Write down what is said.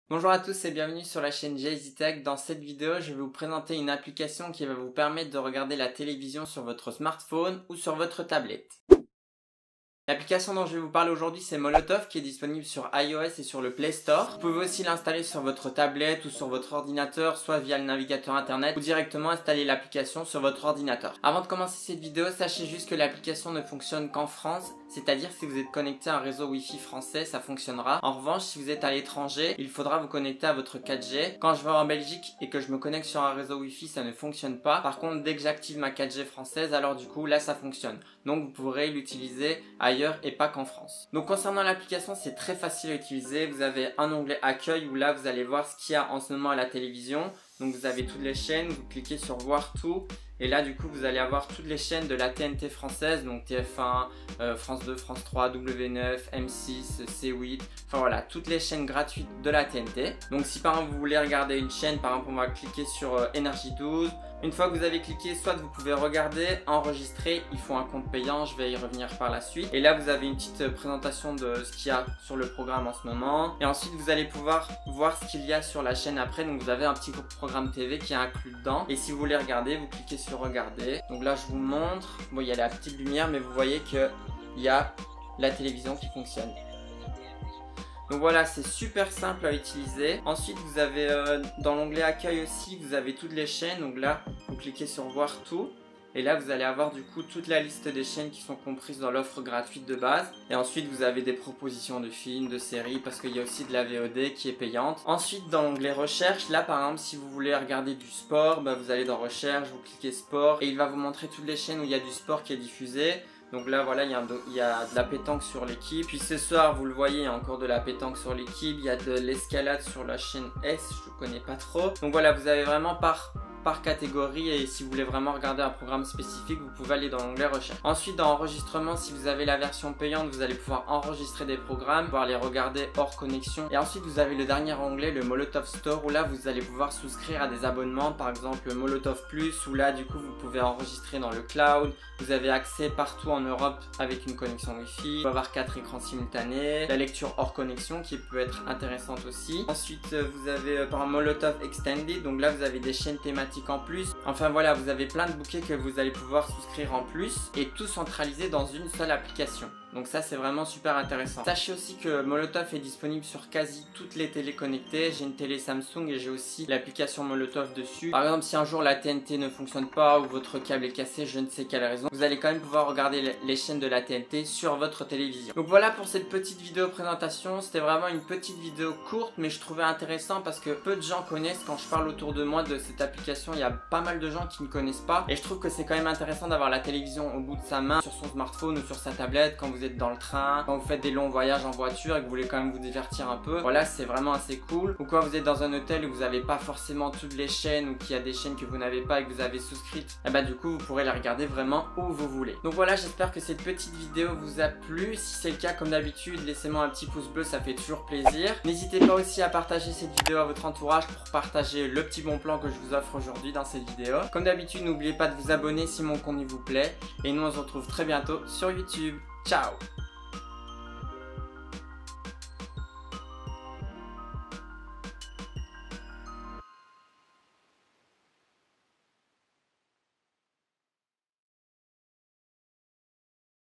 Bonjour à tous et bienvenue sur la chaîne JZTech. Dans cette vidéo, je vais vous présenter une application qui va vous permettre de regarder la télévision sur votre smartphone ou sur votre tablette. L'application dont je vais vous parler aujourd'hui, c'est Molotov, qui est disponible sur iOS et sur le Play Store. Vous pouvez aussi l'installer sur votre tablette ou sur votre ordinateur, soit via le navigateur internet ou directement installer l'application sur votre ordinateur. Avant de commencer cette vidéo, sachez juste que l'application ne fonctionne qu'en France, c'est-à-dire si vous êtes connecté à un réseau Wi-Fi français, ça fonctionnera. En revanche, si vous êtes à l'étranger, il faudra vous connecter à votre 4G. Quand je vais en Belgique et que je me connecte sur un réseau Wi-Fi, ça ne fonctionne pas. Par contre, dès que j'active ma 4G française, alors du coup, là, ça fonctionne. Donc, vous pourrez l'utiliser ailleurs et pas qu'en France. Donc, concernant l'application, c'est très facile à utiliser. Vous avez un onglet accueil où là, vous allez voir ce qu'il y a en ce moment à la télévision. Donc, vous avez toutes les chaînes, vous cliquez sur voir tout. Et là, du coup, vous allez avoir toutes les chaînes de la TNT française, donc TF1, France 2, France 3, W9, M6, C8, enfin voilà, toutes les chaînes gratuites de la TNT. Donc si par exemple vous voulez regarder une chaîne, par exemple on va cliquer sur Énergie 12. Une fois que vous avez cliqué, soit vous pouvez regarder, enregistrer, il faut un compte payant, je vais y revenir par la suite. Et là vous avez une petite présentation de ce qu'il y a sur le programme en ce moment. Et ensuite vous allez pouvoir voir ce qu'il y a sur la chaîne après, donc vous avez un petit programme TV qui est inclus dedans. Et si vous voulez regarder, vous cliquez sur regarder. Donc là je vous montre, bon il y a la petite lumière mais vous voyez que il y a la télévision qui fonctionne. Donc voilà, c'est super simple à utiliser. Ensuite vous avez dans l'onglet accueil aussi, vous avez toutes les chaînes. Donc là vous cliquez sur voir tout. Et là vous allez avoir du coup toute la liste des chaînes qui sont comprises dans l'offre gratuite de base. Et ensuite vous avez des propositions de films, de séries, parce qu'il y a aussi de la VOD qui est payante. Ensuite dans l'onglet recherche, là par exemple si vous voulez regarder du sport, vous allez dans recherche, vous cliquez sport. Et il va vous montrer toutes les chaînes où il y a du sport qui est diffusé. Donc là voilà, il y a de la pétanque sur l'équipe. Puis ce soir, vous le voyez, il y a encore de la pétanque sur l'équipe. Il y a de l'escalade sur la chaîne S, je ne connais pas trop. Donc voilà, vous avez vraiment par catégorie, et si vous voulez vraiment regarder un programme spécifique, vous pouvez aller dans l'onglet recherche. Ensuite dans enregistrement, si vous avez la version payante, vous allez pouvoir enregistrer des programmes, pouvoir les regarder hors connexion. Et ensuite vous avez le dernier onglet, le Molotov Store, où là vous allez pouvoir souscrire à des abonnements, par exemple Molotov Plus, où là du coup vous pouvez enregistrer dans le cloud. Vous avez accès partout en Europe avec une connexion Wi-Fi. Vous pouvez avoir 4 écrans simultanés, la lecture hors connexion qui peut être intéressante aussi. Ensuite vous avez par exemple Molotov Extended, donc là vous avez des chaînes thématiques en plus. Enfin voilà, vous avez plein de bouquets que vous allez pouvoir souscrire en plus, et tout centralisé dans une seule application. Donc ça c'est vraiment super intéressant. Sachez aussi que Molotov est disponible sur quasi toutes les télés connectées. J'ai une télé Samsung et j'ai aussi l'application Molotov dessus. Par exemple si un jour la TNT ne fonctionne pas ou votre câble est cassé, je ne sais quelle raison, vous allez quand même pouvoir regarder les chaînes de la TNT sur votre télévision. Donc voilà pour cette petite vidéo présentation. C'était vraiment une petite vidéo courte, mais je trouvais intéressant parce que peu de gens connaissent. Quand je parle autour de moi de cette application, il y a pas mal de gens qui ne connaissent pas, et je trouve que c'est quand même intéressant d'avoir la télévision au bout de sa main, sur son smartphone ou sur sa tablette, quand vous êtes dans le train, quand vous faites des longs voyages en voiture et que vous voulez quand même vous divertir un peu. Voilà, c'est vraiment assez cool. Ou quand vous êtes dans un hôtel où vous n'avez pas forcément toutes les chaînes, ou qu'il y a des chaînes que vous n'avez pas et que vous avez souscrites, et du coup vous pourrez les regarder vraiment où vous voulez. Donc voilà, j'espère que cette petite vidéo vous a plu. Si c'est le cas, comme d'habitude, laissez-moi un petit pouce bleu, ça fait toujours plaisir. N'hésitez pas aussi à partager cette vidéo à votre entourage pour partager le petit bon plan que je vous offre aujourd'hui dans cette vidéo. Comme d'habitude, n'oubliez pas de vous abonner si mon contenu vous plaît, et nous on se retrouve très bientôt sur YouTube. Ciao!